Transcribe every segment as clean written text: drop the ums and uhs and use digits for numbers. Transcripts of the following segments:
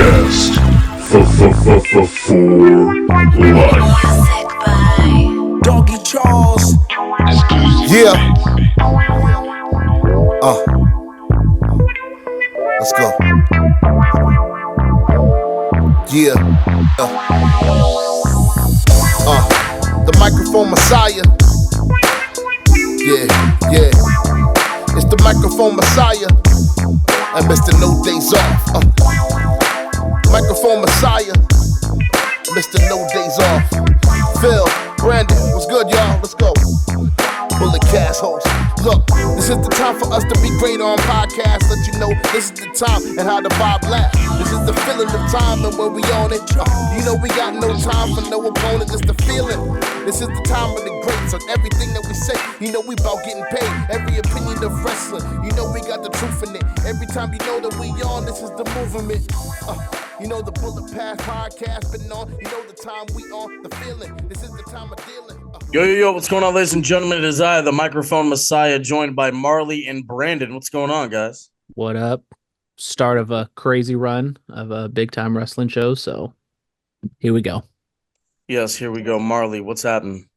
podcast for life. Doggy Charles. Yeah. Let's go. Yeah. The microphone messiah. Yeah. It's the microphone messiah. And Mr. No Days Off. Microphone messiah. Mr. No Days Off. Phil, Brandon, what's good, y'all? Let's go. Bullet Cast host. Look, this is the time for us to be great on podcasts. Let you know this is the time and how the vibe lasts. This is the feeling of time and when we on it. You know we got no time for no opponent, just the feeling. This is the time of the greats on everything that we say. You know we about getting paid. Every opinion of wrestling. You know we got the truth in it. Every time you know that we on, this is the movement. You know the Bullet Pass podcast been on. You know the time we on, the feeling. This is the time of dealing. Yo, what's going on, ladies and gentlemen? It is I, the microphone messiah, joined by Marlee and Brandon. What's going on, guys? What up? Start of a crazy run of a big-time wrestling show, so here we go. Yes, here we go. Marlee, what's happening?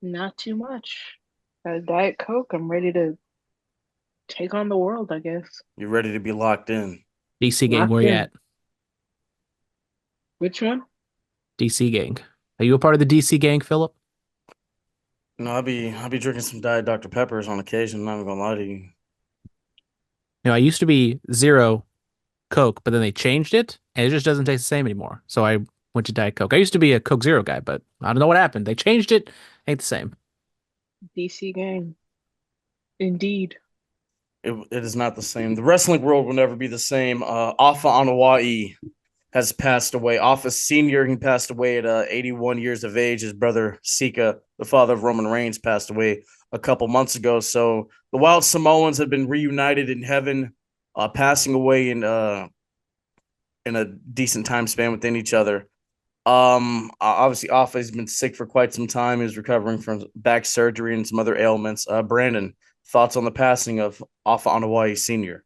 Not too much. Got a Diet Coke. I'm ready to take on the world, I guess. You're ready to be locked in. DC gang, where you at? Which one? DC gang. Are you a part of the DC gang, Phillip? No, I'll be drinking some Diet Dr. Peppers on occasion. I'm not even gonna lie to you. You know, I used to be zero Coke, but then they changed it, and it just doesn't taste the same anymore. So I went to Diet Coke. I used to be a Coke Zero guy, but I don't know what happened. They changed it. Ain't the same. DC gang. Indeed. It is not the same. The wrestling world will never be the same. Afa Anoa'i has passed away. Afa Sr., he passed away at 81 years of age. His brother, Sika, the father of Roman Reigns, passed away a couple months ago. So the Wild Samoans have been reunited in heaven, passing away in a decent time span within each other. Obviously, Afa has been sick for quite some time. He's recovering from back surgery and some other ailments. Brandon, thoughts on the passing of Afa Anoa'i Sr.?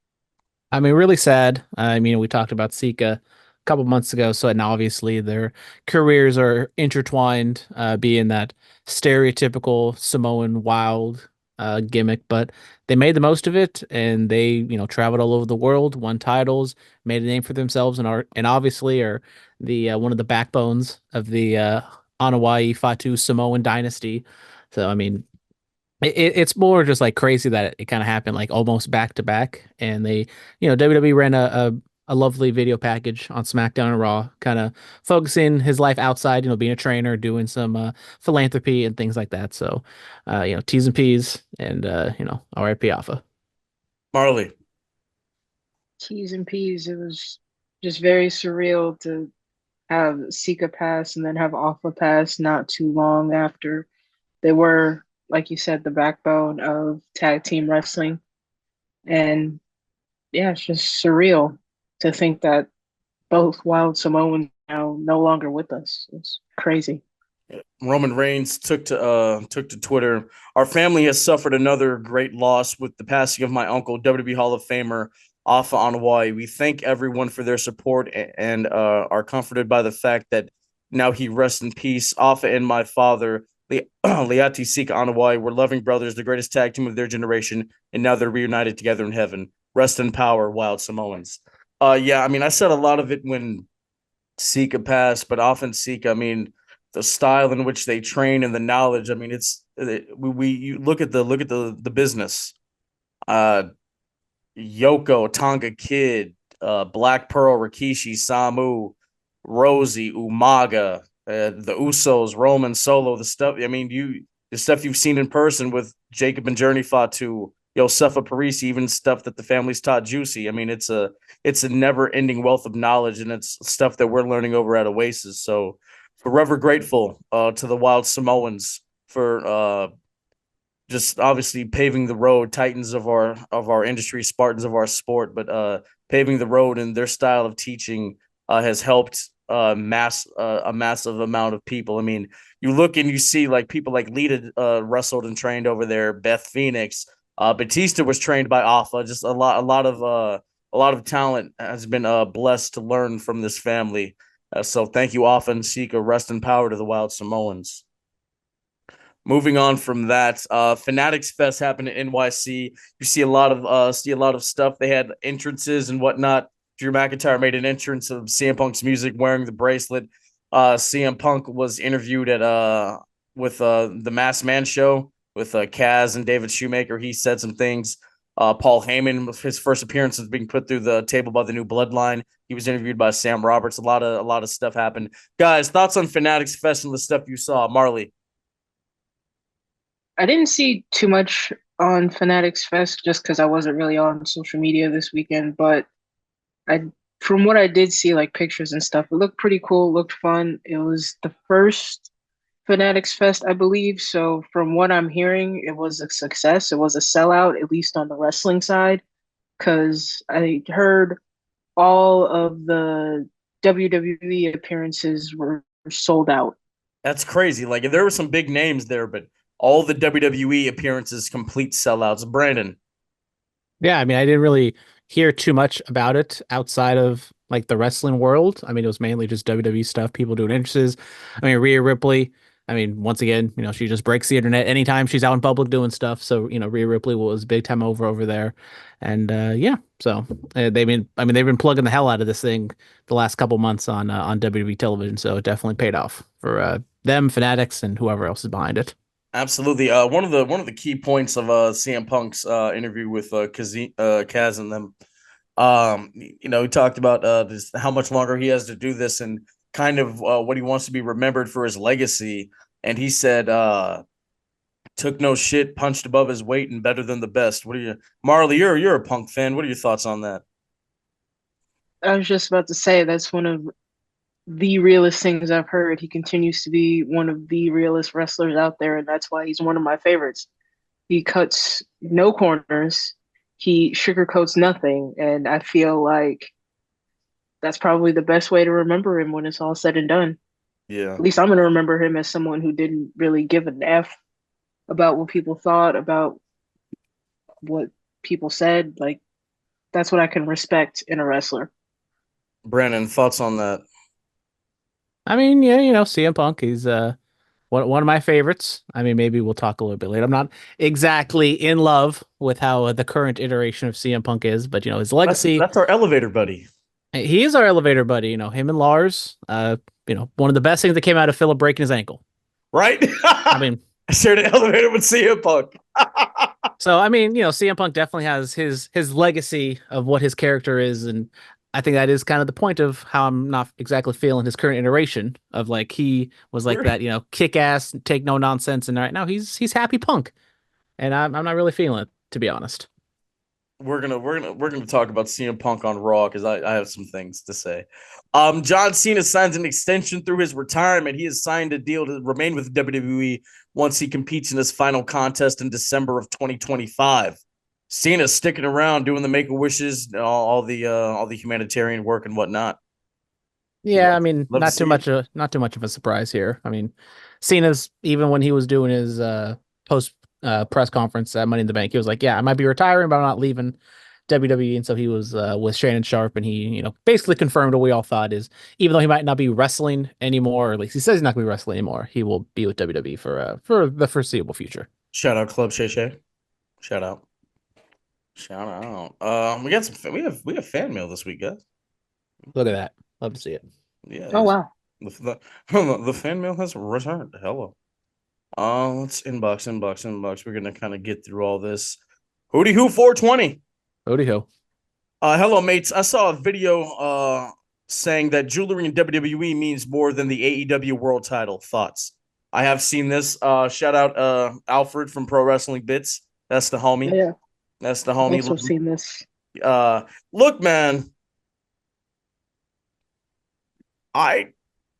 I mean, really sad. I mean, we talked about Sika a couple months ago, so now obviously their careers are intertwined, being that stereotypical Samoan wild gimmick, but they made the most of it, and they, traveled all over the world, won titles, made a name for themselves, and obviously are the one of the backbones of the Anoa'i Fatu Samoan dynasty. So I mean, it's more just like crazy that it kind of happened like almost back to back, and they, WWE ran a lovely video package on SmackDown and Raw, kind of focusing his life outside, being a trainer, doing some philanthropy and things like that. So, T's and P's, and R.I.P. Afa. Marlee. T's and P's. It was just very surreal to have Sika pass and then have Afa pass not too long after. They were, like you said, the backbone of tag team wrestling. And yeah, it's just surreal to think that both Wild Samoans now no longer with us. It's crazy. Roman Reigns took to Twitter. Our family has suffered another great loss with the passing of my uncle, WWE Hall of Famer Afa Anoa'i. We thank everyone for their support and are comforted by the fact that now he rests in peace. Afa and my father, Leati Sika Anoa'i, were loving brothers, the greatest tag team of their generation, and now they're reunited together in heaven. Rest in power, Wild Samoans. Yeah, I mean, I said a lot of it when Sika passed, but often Sika, I mean, the style in which they train and the knowledge. I mean, you look at the business. Yoko, Tonga Kid, Black Pearl, Rikishi, Samu, Rosie, Umaga, the Usos, Roman, Solo, the stuff. I mean, the stuff you've seen in person with Jacob and Journey Fatu, Yosefa Parisi, even stuff that the family's taught Juicy. I mean, it's a never-ending wealth of knowledge, and it's stuff that we're learning over at Oasis. So forever grateful to the Wild Samoans for just obviously paving the road, titans of our industry, Spartans of our sport, but paving the road, and their style of teaching has helped a massive amount of people. I mean, you look and you see like people like Lita wrestled and trained over there, Beth Phoenix. Batista was trained by Afa. Just a lot a lot of talent has been blessed to learn from this family. So thank you, Afa and Sika. Rest in power to the Wild Samoans. Moving on from that, Fanatics Fest happened in NYC. You see a lot of stuff. They had entrances and whatnot. Drew McIntyre made an entrance of CM Punk's music, wearing the bracelet. CM Punk was interviewed at with the Masked Man show with Kaz and David Shoemaker. He said some things. Paul Heyman, his first appearance was being put through the table by the New Bloodline. He was interviewed by Sam Roberts. A lot of stuff happened. Guys, thoughts on Fanatics Fest and the stuff you saw, Marlee? I didn't see too much on Fanatics Fest just because I wasn't really on social media this weekend, but I from what I did see, like pictures and stuff, it looked pretty cool, looked fun. It was the first Fanatics Fest, I believe. So from what I'm hearing, it was a success. It was a sellout, at least on the wrestling side, because I heard all of the WWE appearances were sold out. That's crazy. Like there were some big names there, but all the WWE appearances complete sellouts. Brandon. Yeah, I mean, I didn't really hear too much about it outside of like the wrestling world. I mean, it was mainly just WWE stuff, people doing entrances. I mean, Rhea Ripley, I mean, once again, she just breaks the internet anytime she's out in public doing stuff. So, Rhea Ripley was big time over there. And yeah, so they've been plugging the hell out of this thing the last couple months on WWE television. So it definitely paid off for them, Fanatics, and whoever else is behind it. Absolutely. One of the key points of CM Punk's interview with Kaz and them, he talked about how much longer he has to do this and kind of what he wants to be remembered for his legacy. And he said, took no shit, punched above his weight, and better than the best. What are you, Marlee? You're a Punk fan. What are your thoughts on that? I was just about to say that's one of the realest things I've heard. He continues to be one of the realest wrestlers out there, and that's why he's one of my favorites. He cuts no corners, he sugarcoats nothing, and I feel like that's probably the best way to remember him when it's all said and done. Yeah. At least I'm going to remember him as someone who didn't really give an F about what people thought, about what people said. Like, that's what I can respect in a wrestler. Brandon, thoughts on that? I mean, yeah, CM Punk, he's one of my favorites. I mean, maybe we'll talk a little bit later. I'm not exactly in love with how the current iteration of CM Punk is, but his legacy. That's our elevator buddy. He is our elevator buddy. Him and Lars. One of the best things that came out of Phillip breaking his ankle. Right. I mean, I shared an elevator with CM Punk. So I mean, CM Punk definitely has his legacy of what his character is, and I think that is kind of the point of how I'm not exactly feeling his current iteration of like he was like that, kick ass, take no nonsense, and right now he's happy Punk, and I'm not really feeling it, to be honest. We're gonna talk about CM Punk on Raw because I have some things to say. John Cena signs an extension through his retirement. He has signed a deal to remain with WWE once he competes in his final contest in December of 2025. Cena's sticking around doing the Make-A-Wishes, all the humanitarian work and whatnot. Yeah, I mean, not too much of a surprise here. I mean, Cena's, even when he was doing his post press conference at Money in the Bank, he was like, "Yeah, I might be retiring, but I'm not leaving WWE." And so he was with Shannon Sharp, and he, basically confirmed what we all thought is, even though he might not be wrestling anymore, or at least he says he's not going to be wrestling anymore, he will be with WWE for the foreseeable future. Shout out Club Shay Shay. Shout out. We got we have fan mail this week, guys. Look at that. Love to see it. Yeah. Oh wow. The fan mail has returned. Hello. Let's inbox. We're gonna kind of get through all this. Hootie Hoo 420. Hootie Hoo. Hello, mates. I saw a video saying that jewelry in WWE means more than the AEW world title. Thoughts? I have seen this. Shout out Alfred from Pro Wrestling Bits. That's the homie. Yeah. That's the homie. I've also seen this. Look, man. Really,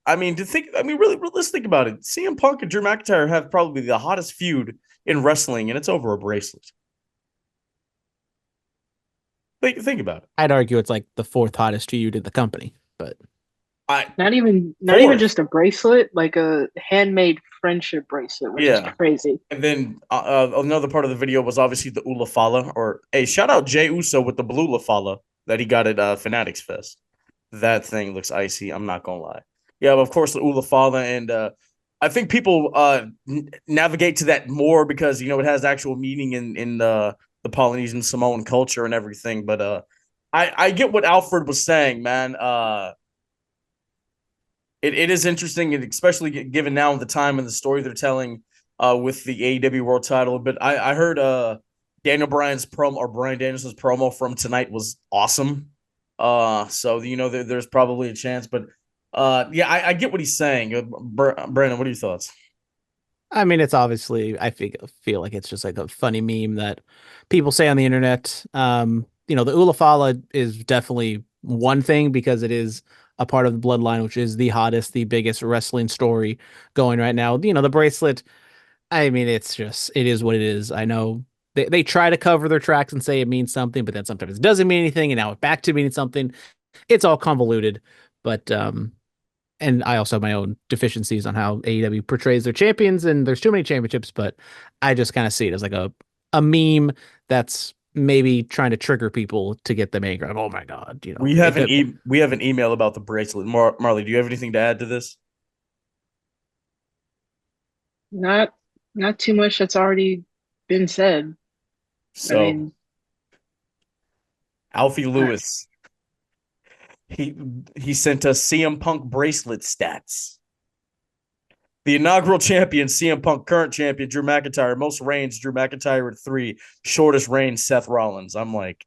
let's think about it. CM Punk and Drew McIntyre have probably the hottest feud in wrestling, and it's over a bracelet. Think about it. I'd argue it's like the fourth hottest feud in the company, but not even just a bracelet, like a handmade friendship bracelet, which is crazy. And then another part of the video was obviously the Ula Fala, or hey, shout out Jay Uso with the blue La Fala. that he got at Fanatics Fest. That thing looks icy. I'm not gonna lie. Yeah, but of course the Ulafala, and I think people navigate to that more because it has actual meaning in the Polynesian Samoan culture and everything. But I get what Alfred was saying, man. It is interesting, and especially given now the time and the story they're telling with the AEW World Title. But I heard Daniel Bryan's promo, or Bryan Danielson's promo from tonight, was awesome. So there's probably a chance, but yeah, I get what he's saying. Brandon, what are your thoughts? I mean, it's obviously, I feel like it's just like a funny meme that people say on the internet. The Ulafala is definitely one thing because it is a part of the bloodline, which is the hottest, the biggest wrestling story going right now. The bracelet, I mean, it is what it is. I know they try to cover their tracks and say it means something, but then sometimes it doesn't mean anything, and now it's back to meaning something. It's all convoluted, but and I also have my own deficiencies on how AEW portrays their champions, and there's too many championships, but I just kind of see it as like a meme that's maybe trying to trigger people to get them angry. Like, oh my God, We have we have an email about the bracelet. Marley, do you have anything to add to this? Not not too much that's already been said. I So mean, Alfie I, Lewis, he he sent us CM Punk bracelet stats. The inaugural champion, CM Punk, current champion, Drew McIntyre, most reigns, Drew McIntyre at 3, shortest reigns, Seth Rollins. I'm like,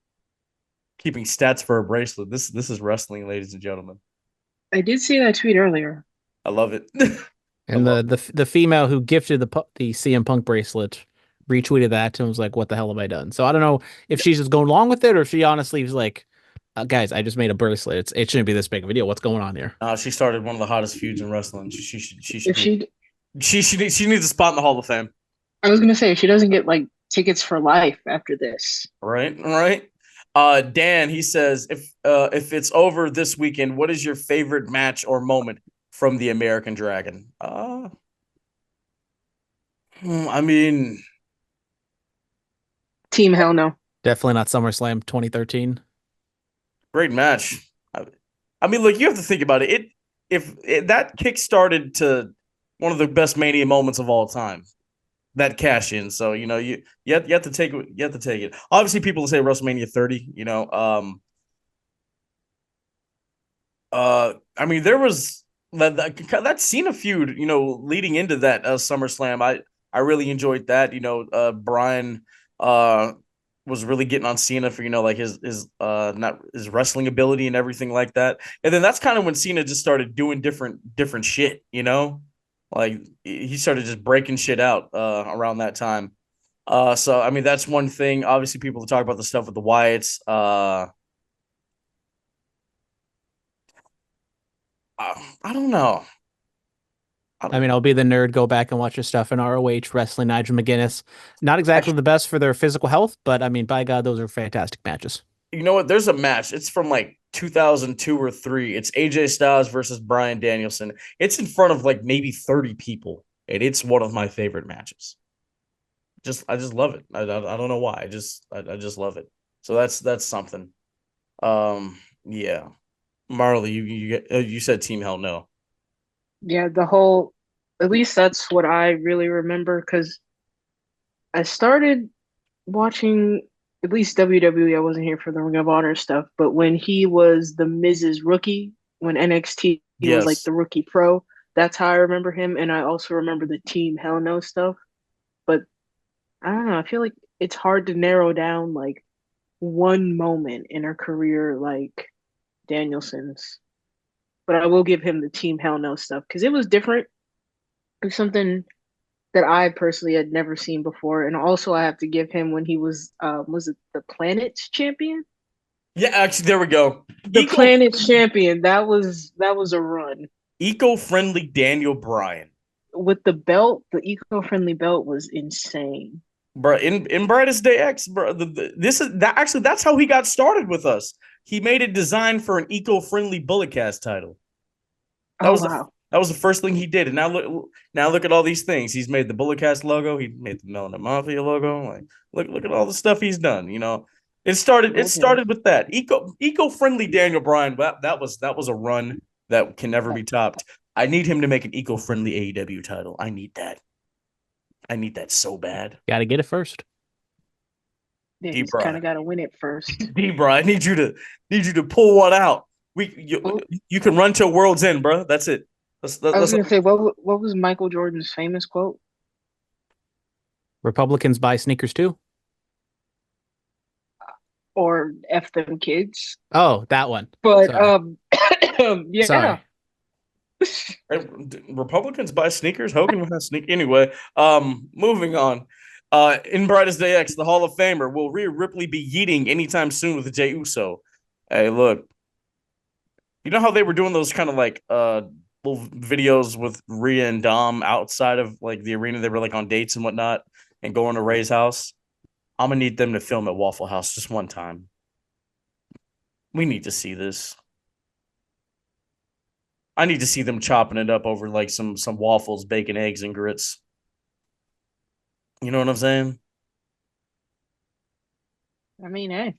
keeping stats for a bracelet. This is wrestling, ladies and gentlemen. I did see that tweet earlier. I love it. I and love the female who gifted the CM Punk bracelet retweeted that and was like, "What the hell have I done?" So I don't know if she's just going along with it or if she honestly was like, "Guys, I just made a bracelet. It shouldn't be this big of a deal. What's going on here?" She started one of the hottest feuds in wrestling. If she, She needs a spot in the Hall of Fame. I was gonna say, if she doesn't get like tickets for life after this. Right. Dan, he says, if it's over this weekend, what is your favorite match or moment from the American Dragon? I mean, Team Hell No. Definitely not SummerSlam 2013. great match. I mean, look, you have to think about it. If that kick started to one of the best Mania moments of all time, that cash in. So you have to take it. You have to take it. Obviously, people say WrestleMania 30. I mean, there was that Cena feud. Leading into that SummerSlam, I really enjoyed that. Brian was really getting on Cena for like his not his wrestling ability and everything like that. And then that's kind of when Cena just started doing different shit. Like he started just breaking shit out around that time. So I mean that's one thing. Obviously, people talk about the stuff with the Wyatts. I don't know. I mean, I'll be the nerd, go back and watch your stuff in ROH wrestling. Nigel McGuinness, not exactly Actually, the best for their physical health, but I mean, by God, those are fantastic matches. you know what? There's a match. It's from like 2002 or 3. It's AJ Styles versus Bryan Danielson. It's in front of like maybe 30 people, and it's one of my favorite matches. I just love it. I don't know why. I just love it. So that's something. Yeah. Marley, you said Team Hell No. Yeah, at least that's what I really remember because I started watching at least WWE. I wasn't here for the Ring of Honor stuff, but when he was the Miz's rookie, when NXT was like Yes. the rookie pro, that's how I remember him. And I also remember the Team Hell No stuff. But I don't know. I feel like it's hard to narrow down like one moment in her career like Danielson's. But I will give him the Team Hell No stuff because it was different. It was something that I personally had never seen before. And also I have to give him when he was it the Planet's champion? Yeah, actually, there we go. The Planet's champion. That was a run. Eco-friendly Daniel Bryan. With the belt, the eco-friendly belt was insane. Bro, in Brightest Day X, bro, this is that actually that's how he got started with us. He made it designed for an eco-friendly bullet cast title. That Oh was wow. that was the first thing he did. And now look at all these things. He's made the bullet cast logo. He made the Melanin Mafia logo. Like look at all the stuff he's done. It started. It Okay. started with that eco-friendly Daniel Bryan. That was a run that can never be topped. I need him to make an eco-friendly AEW title. I need that. I need that so bad. Got to get it first. Yeah, he's D-Bra. kind of got to win it first. D-Bra, I need you to pull one out. You can run till world's end, bro. That's it. I was gonna say, what was Michael Jordan's famous quote? Republicans buy sneakers too. Or F them kids. Oh, that one. But Sorry. yeah. Sorry. Republicans buy sneakers. Hogan will have sneakers anyway. Moving on. In Brightest Day X, the Hall of Famer, will Rhea Ripley be yeeting anytime soon with Jey Uso? Hey, look. You know how they were doing those kind of like little videos with Rhea and Dom outside of like the arena? They were like on dates and whatnot and going to Ray's house. I'm gonna need them to film at Waffle House just one time. We need to see this. I need to see them chopping it up over like some waffles, bacon, eggs, and grits. You know what I'm saying? I mean, hey.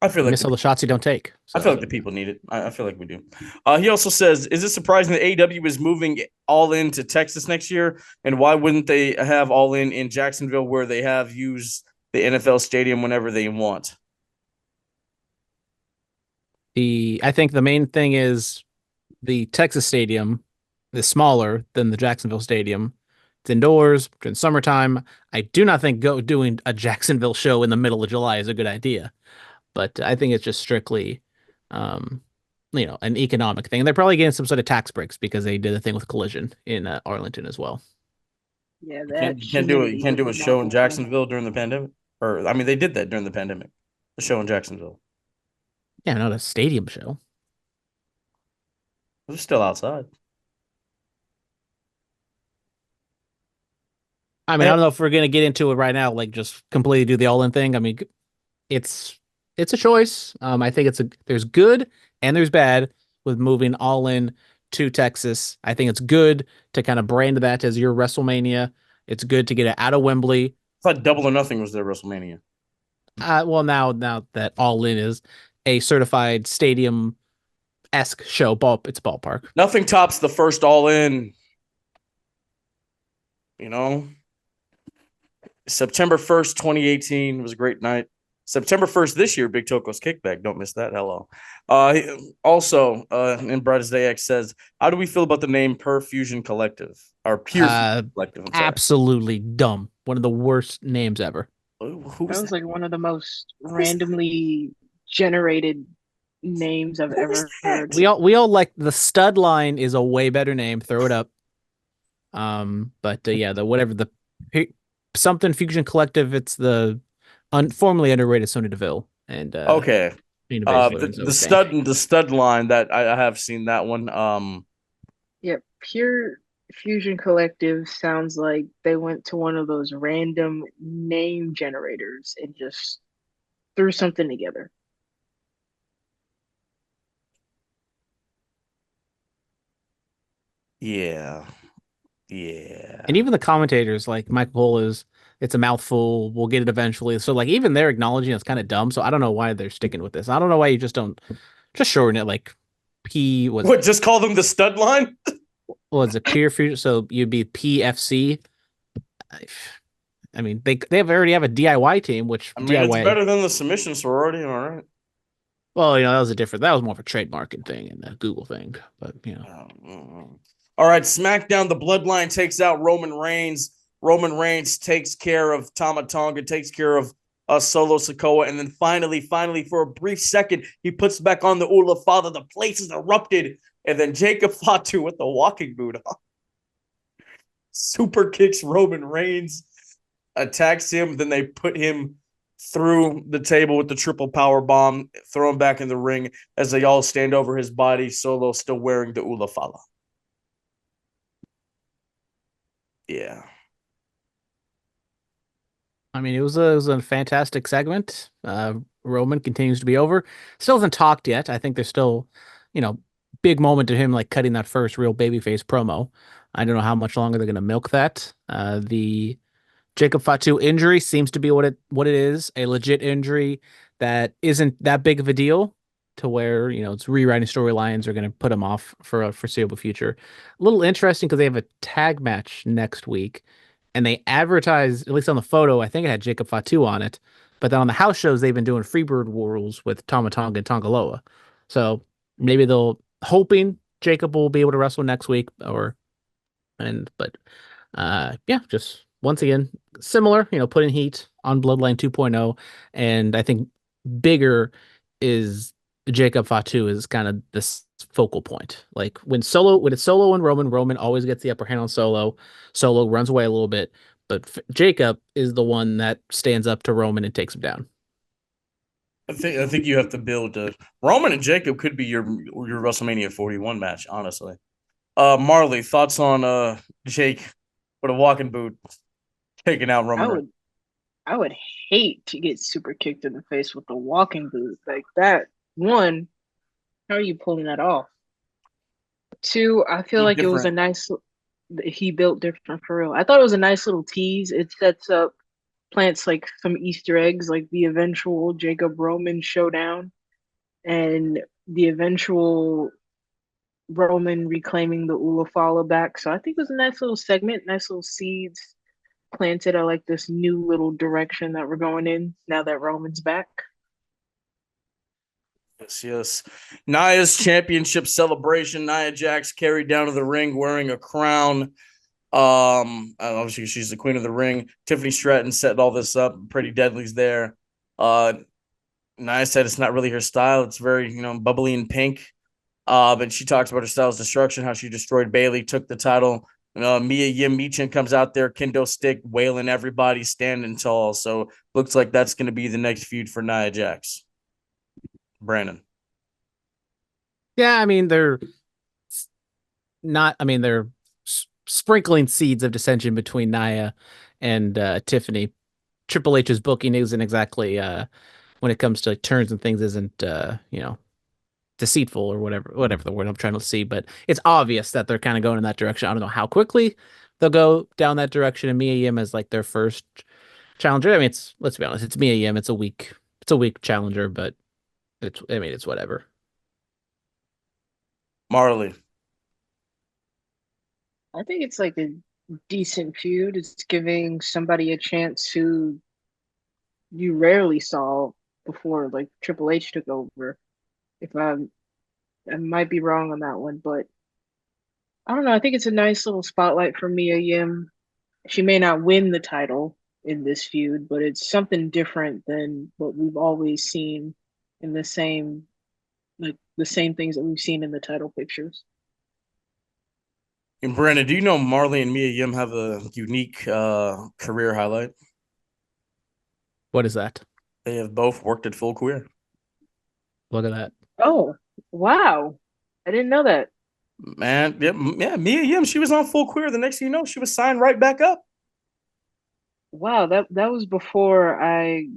I feel like Miss all the shots you don't take. I feel like the people need it. I feel like we do. He also says, is it surprising that AEW is moving All In to Texas next year? And why wouldn't they have All In Jacksonville where they have used the NFL stadium whenever they want? I think the main thing is the Texas stadium is smaller than the Jacksonville stadium. It's indoors during summertime. I do not think doing a Jacksonville show in the middle of July is a good idea. But I think it's just strictly, an economic thing. And they're probably getting some sort of tax breaks because they did a thing with Collision in Arlington as well. Yeah, You can't do it. You can't do a show in Jacksonville during the pandemic. Or I mean, they did that during the pandemic. The show in Jacksonville. Yeah, not a stadium show. It was still outside. I mean, I don't know if we're gonna get into it right now. Like, just completely do the all-in thing. I mean, it's a choice. I think there's good and there's bad with moving All In to Texas. I think it's good to kind of brand that as your WrestleMania. It's good to get it out of Wembley. I thought Double or Nothing was their WrestleMania. Well, now that All In is a certified stadium-esque show, it's ballpark. Nothing tops the first All In. You know, September 1st, 2018 was a great night. September 1st this year, Big Toko's Kickback. Don't miss that. Hello. Also, in Brightest Day X says, how do we feel about the name Perfusion Collective? Or Pure Fusion Collective. Absolutely dumb. One of the worst names ever. That was like one of the most randomly generated names I've ever heard. We all like the Stud Line is a way better name. Throw it up. The something Fusion Collective. It's the formerly underrated Sonya Deville and okay. The stud line that I have seen that one. Yeah, Pure Fusion Collective sounds like they went to one of those random name generators and just threw something together. Yeah. Yeah. And even the commentators, like Michael Cole, it's a mouthful. We'll get it eventually. So like even they're acknowledging it's kind of dumb. So I don't know why they're sticking with this. I don't know why you just don't just shorten it like P was. What, just call them the stud line? Was it Pure Fusion? So you'd be PFC. I mean, they already have a DIY team, which DIY it's better than the submission sorority, all right. Well, that was more of a trademarking thing and a Google thing, but All right, SmackDown, the Bloodline takes out Roman Reigns. Roman Reigns takes care of Tama Tonga, takes care of Solo Sikoa, and then finally, for a brief second, he puts back on the Ula Father. The place is erupted, and then Jacob Fatu with the walking boot on. Super kicks Roman Reigns, attacks him, then they put him through the table with the triple power bomb, throw him back in the ring as they all stand over his body. Solo still wearing the Ula Fala. Yeah. I mean, it was a fantastic segment. Roman continues to be over. Still hasn't talked yet. I think there's still, big moment to him like cutting that first real babyface promo. I don't know how much longer they're going to milk that. The Jacob Fatu injury seems to be what it is, a legit injury that isn't that big of a deal to where, it's rewriting storylines are going to put him off for a foreseeable future. A little interesting because they have a tag match next week and they advertise, at least on the photo, I think it had Jacob Fatu on it, but then on the house shows they've been doing Freebird rules with Tama Tonga and Tongaloa. So maybe they'll hoping Jacob will be able to wrestle next week but yeah, just once again, similar, putting heat on Bloodline 2.0. And I think bigger is Jacob Fatu is kind of this focal point. Like when it's Solo and Roman always gets the upper hand on Solo. Solo runs away a little bit, but Jacob is the one that stands up to Roman and takes him down. I think you have to build Roman and Jacob could be your WrestleMania 41 match, honestly. Marlee, thoughts on Jake with a walking boot taking out Roman Reigns? I would hate to get super kicked in the face with a walking boot like that. One, how are you pulling that off? Two, I feel like it was a nice. He built different for real. I thought it was a nice little tease. It plants like some Easter eggs, like the eventual Jacob Roman showdown, and the eventual Roman reclaiming the Ulafala back. So I think it was a nice little segment, nice little seeds planted. I like this new little direction that we're going in now that Roman's back. Yes. Nia's championship celebration. Nia Jax carried down to the ring wearing a crown. Obviously she's the queen of the ring. Tiffany Stratton set all this up. Pretty Deadly's there. Nia said it's not really her style. It's very, bubbly and pink. But she talks about her style's destruction, how she destroyed Bayley, took the title. Mia Yim Meechin comes out there, kendo stick, wailing everybody, standing tall. So looks like that's going to be the next feud for Nia Jax. Brandon. Yeah, I mean, they're sprinkling seeds of dissension between Nia and Tiffany. Triple H's booking isn't exactly when it comes to turns and things isn't deceitful or whatever the word I'm trying to see, but it's obvious that they're kind of going in that direction. I don't know how quickly they'll go down that direction, and Mia Yim is like their first challenger. I mean, let's be honest, it's Mia Yim. It's a weak challenger, but it's whatever. Marlee. I think it's like a decent feud. It's giving somebody a chance who you rarely saw before, like Triple H took over. I might be wrong on that one, but I don't know. I think it's a nice little spotlight for Mia Yim. She may not win the title in this feud, but it's something different than what we've always seen in the same things that we've seen in the title pictures. And Brandon, do you know Marlee and Mia Yim have a unique career highlight? What is that? They have both worked at Full Queer. Look at that. Oh, wow. I didn't know that. Man, yeah, Mia Yim, she was on Full Queer. The next thing you know, she was signed right back up. Wow, that was before I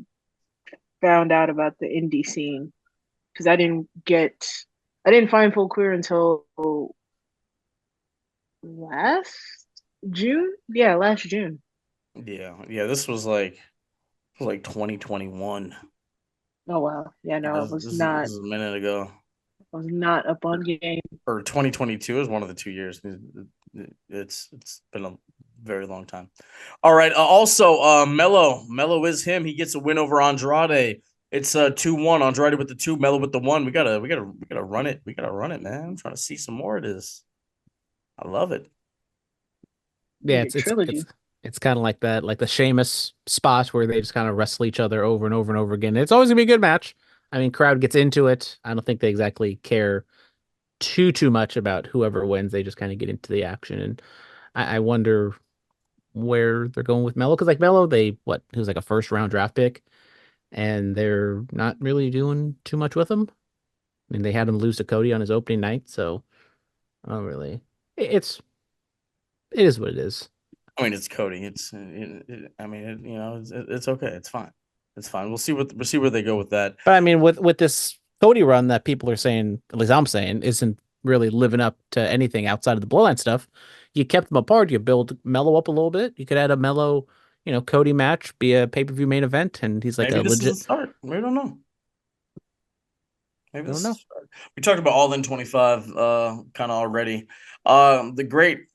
found out about the indie scene, because I didn't find Full Queer until last June. Yeah, last June. Yeah. This was like 2021. Oh wow. Yeah, no, This is a minute ago. I was not up on game. Or 2022 is one of the 2 years. It's been a very long time. All right. Also, Mello is him. He gets a win over Andrade. It's 2-1. Andrade with the 2, Mello with the 1. We gotta run it. We gotta run it, man. I'm trying to see some more of this. I love it. Yeah, it's kind of like that, like the Sheamus spot where they just kind of wrestle each other over and over and over again. It's always gonna be a good match. I mean, crowd gets into it. I don't think they exactly care too much about whoever wins. They just kind of get into the action, and I wonder where they're going with Mello, because like Mello, he was like a first round draft pick, and they're not really doing too much with him. I mean, they had him lose to Cody on his opening night, so I don't really. It is what it is. I mean, it's Cody. It's okay. It's fine. It's fine. We'll see where they go with that. But I mean, with this Cody run that people are saying, at least I'm saying, isn't really living up to anything outside of the Bloodline stuff. You kept them apart. You build Mello up a little bit. You could add a Mello, Cody match be a pay-per-view main event, and he's like Maybe a this is legit. a start. We don't know. Maybe I this don't is a know. start. We talked about All In 25 kind of already. The great.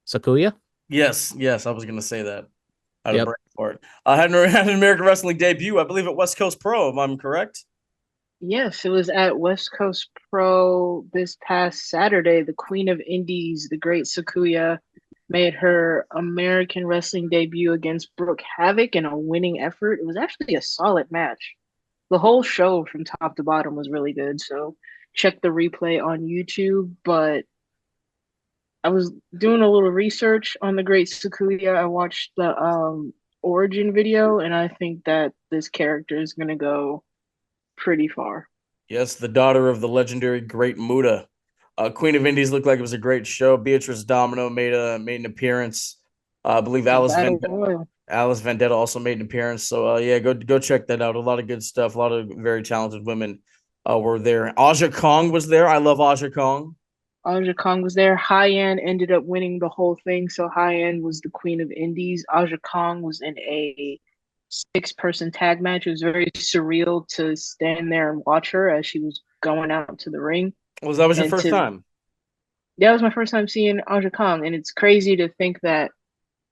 Sakuya. Yes, I was gonna say that. I had a Yep. brain for it. I had an American Wrestling debut, I believe, at West Coast Pro, if I'm correct. Yes, it was at West Coast Pro this past Saturday. The Queen of Indies, the great Sakuya, made her American wrestling debut against Brooke Havoc in a winning effort. It was actually a solid match. The whole show from top to bottom was really good. So check the replay on YouTube. But I was doing a little research on the great Sakuya. I watched the origin video, and I think that this character is gonna go pretty far. Yes, the daughter of the legendary Great Muta. Queen of Indies looked like it was a great show. Beatrice Domino made an appearance. I believe Battle Royal. Alice Vendetta also made an appearance. So yeah, go check that out. A lot of good stuff. A lot of very talented women were there. Aja Kong was there. I love Aja Kong. Aja Kong was there. High End ended up winning the whole thing. So High End was the Queen of Indies. Aja Kong was in a 6-person tag match. It was very surreal to stand there and watch her as she was going out to the ring. Was that was your And first time? that was my first time seeing Aja Kong, and it's crazy to think that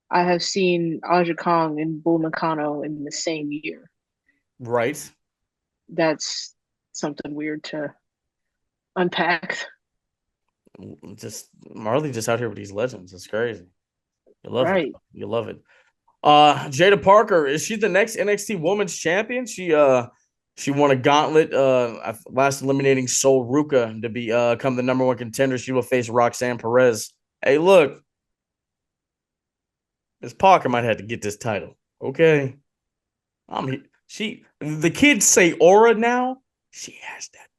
I have seen Aja Kong and Bull Nakano in the same year. Right. That's something weird to unpack. Just Marlee just out here with these legends. It's crazy. You love Right. it. You love it. Jada Parker, is she the next NXT Women's Champion? She won a gauntlet last eliminating Sol Ruka to become the number one contender. She will face Roxanne Perez. Hey, look. Miss Parker might have to get this title. Okay. The kids say aura now. She has that.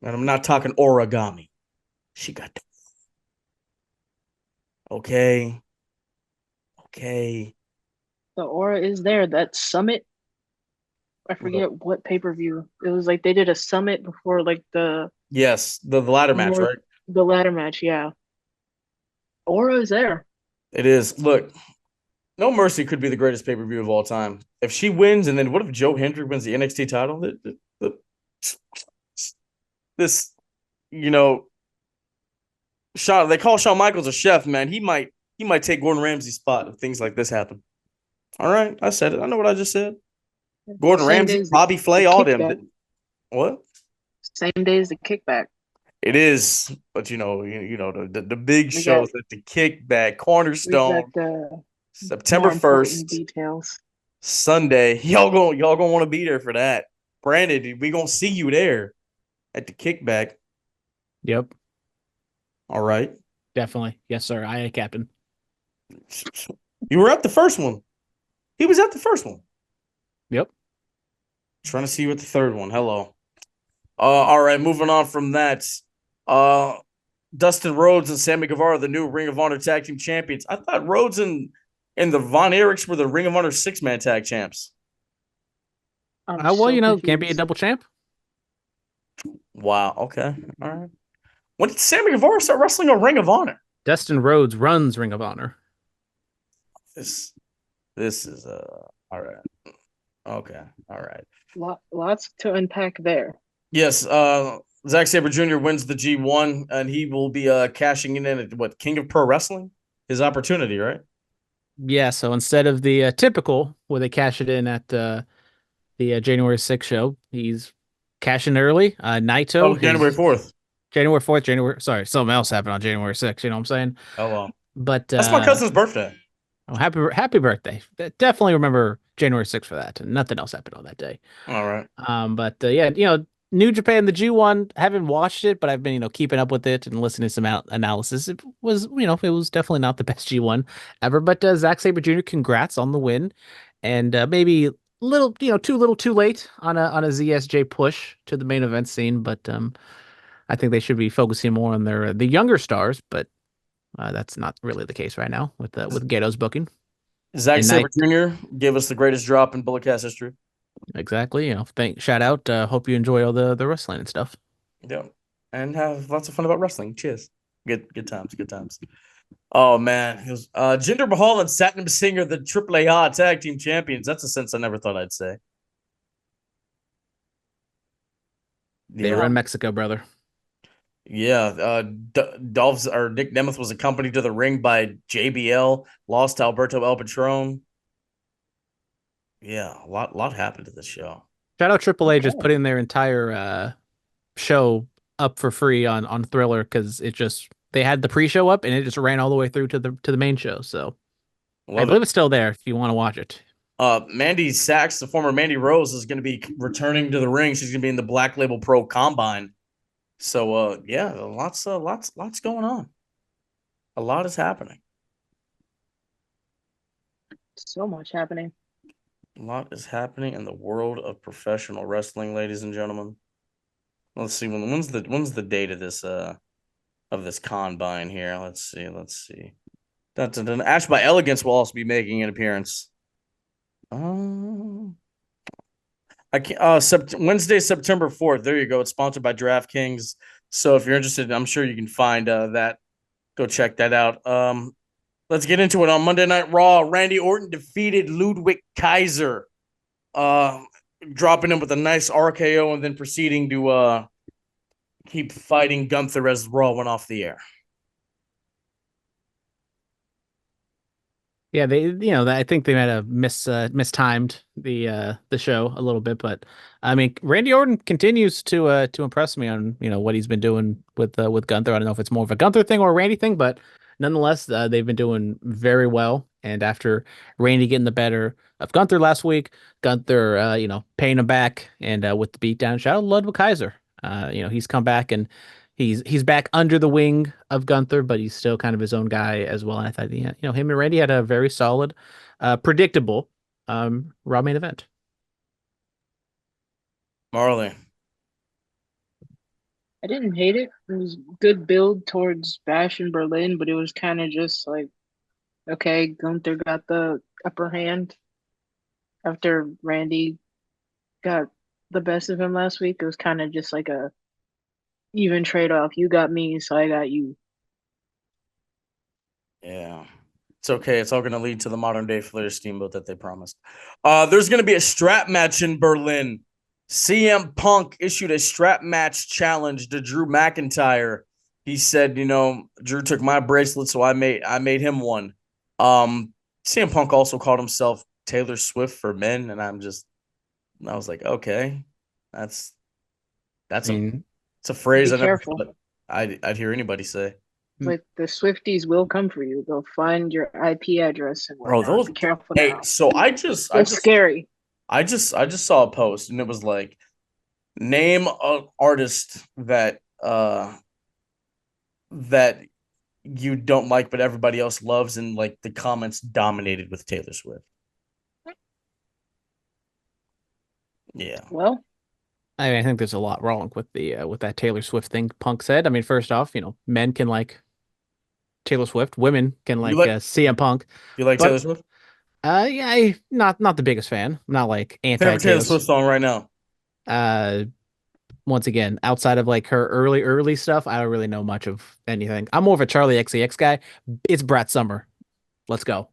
And I'm not talking origami. She got that. Okay. The aura is there. That summit, I forget what pay-per-view. It was like they did a summit before like Yes, the ladder match, right? the ladder match, yeah. Aura is there. It is. Look, No Mercy could be the greatest pay-per-view of all time. If she wins, and then what if Joe Hendrick wins the NXT title? This, they call Shawn Michaels a chef, man. He might take Gordon Ramsay's spot if things like this happen. All right, I said it. I know what I just said. Gordon Ramsay, Bobby Flay, all them. What? Same day as the kickback. It is, but the big shows at the Kickback Cornerstone, September 1st, details. Sunday. Y'all gonna want to be there for that. Brandon, we gonna see you there at the Kickback. Yep. All right. Definitely. Yes, sir. Aye, Captain. You were at the first one. He was at the first one. Yep. Trying to see you at the third one. Hello. All right, moving on from that. Dustin Rhodes and Sammy Guevara, the new Ring of Honor Tag Team Champions. I thought Rhodes and the Von Erichs were the Ring of Honor 6-man tag champs. Can't be a double champ. Wow. Okay. All right. When did Sammy Guevara start wrestling a Ring of Honor? Dustin Rhodes runs Ring of Honor. This is all right. Okay. All right. Lots to unpack there. Yes. Zack Sabre Jr. wins the G1, and he will be cashing in at King of Pro Wrestling? His opportunity, right? Yeah. So instead of the typical where they cash it in at the January 6th show, he's cashing early. Naito. Oh, January 4th. January 4th. Sorry, something else happened on January 6th. You know what I'm saying? Oh well. But that's my cousin's birthday. Oh, happy birthday! Definitely remember January 6th for that, and nothing else happened on that day. All right. But yeah, New Japan, the G1. Haven't watched it, but I've been keeping up with it and listening to some analysis. It was it was definitely not the best G1 ever. But Zack Sabre Jr. Congrats on the win, and maybe too little, too late on a ZSJ push to the main event scene. But I think they should be focusing more on the younger stars, but that's not really the case right now with Gato's booking. Zack Sabre Jr. gave us the greatest drop in Bulletcast history. Exactly. Shout out. Hope you enjoy all the wrestling and stuff. Yeah. and have lots of fun about wrestling. Cheers. Good times. Oh man, it was Jinder Mahal and Satnam Singh are the AAA tag team champions. That's a sentence I never thought I'd say. They Yeah, were in Mexico, brother. yeah. Dolph's or Nick Nemeth was accompanied to the ring by JBL, lost to Alberto El Patron. Yeah, a lot happened to this show. Shout out AAA just Okay. putting their entire show up for free on Thriller because they had the pre-show up and it just ran all the way through to the main show. So I Love believe it. it's still there if you want to watch it. Mandy Sachs, the former Mandy Rose, is going to be returning to the ring. She's going to be in the Black Label Pro Combine. So, yeah, lots going on. A lot is happening. So much happening. A lot is happening in the world of professional wrestling, ladies and gentlemen. Let's see when's the date of this combine here. Let's see. Dun, dun, dun. Ash by Elegance will also be making an appearance. I can't. Wednesday, September 4th. There you go. It's sponsored by DraftKings. So if you're interested, I'm sure you can find that. Go check that out. Let's get into it. On Monday Night Raw, Randy Orton defeated Ludwig Kaiser, dropping him with a nice RKO and then proceeding to keep fighting Gunther as Raw went off the air. Yeah, I think they might have mistimed the show a little bit, but I mean, Randy Orton continues to impress me on what he's been doing with Gunther. I don't know if it's more of a Gunther thing or a Randy thing, but nonetheless, they've been doing very well. And after Randy getting the better of Gunther last week, Gunther paying him back and with the beatdown, shout out Ludwig Kaiser. He's come back and he's back under the wing of Gunther, but he's still kind of his own guy as well. And I thought, him and Randy had a very solid, predictable Raw main event. Marlee. I didn't hate it. It was good build towards Bash in Berlin, but it was kind of just like, okay, Gunther got the upper hand after Randy got the best of him last week. It was kind of just like a even trade off. You got me, so I got you. Yeah. It's okay. It's all going to lead to the modern day Flair Steamboat that they promised. There's going to be a strap match in Berlin. CM Punk issued a strap match challenge to Drew McIntyre. He said, Drew took my bracelet, so I made him one. CM Punk also called himself Taylor Swift for men, and I was like, okay, that's it's a phrase Be I never careful. thought I'd hear anybody say. Like the Swifties will come for you. They'll find your IP address and Bro, whatnot. those Be careful hey, now. so They're scary. I just saw a post and it was like, name an artist that you don't like but everybody else loves, and like the comments dominated with Taylor Swift. Yeah. Well, I think there's a lot wrong with with that Taylor Swift thing Punk said. I mean, first off, men can like Taylor Swift, women can like CM Punk. You like But, Taylor Swift? Yeah, not the biggest fan. I'm not like anti Favorite Taylor Swift song right now? Once again, outside of like her early stuff, I don't really know much of anything. I'm more of a Charlie XCX guy. It's Brat Summer. Let's go.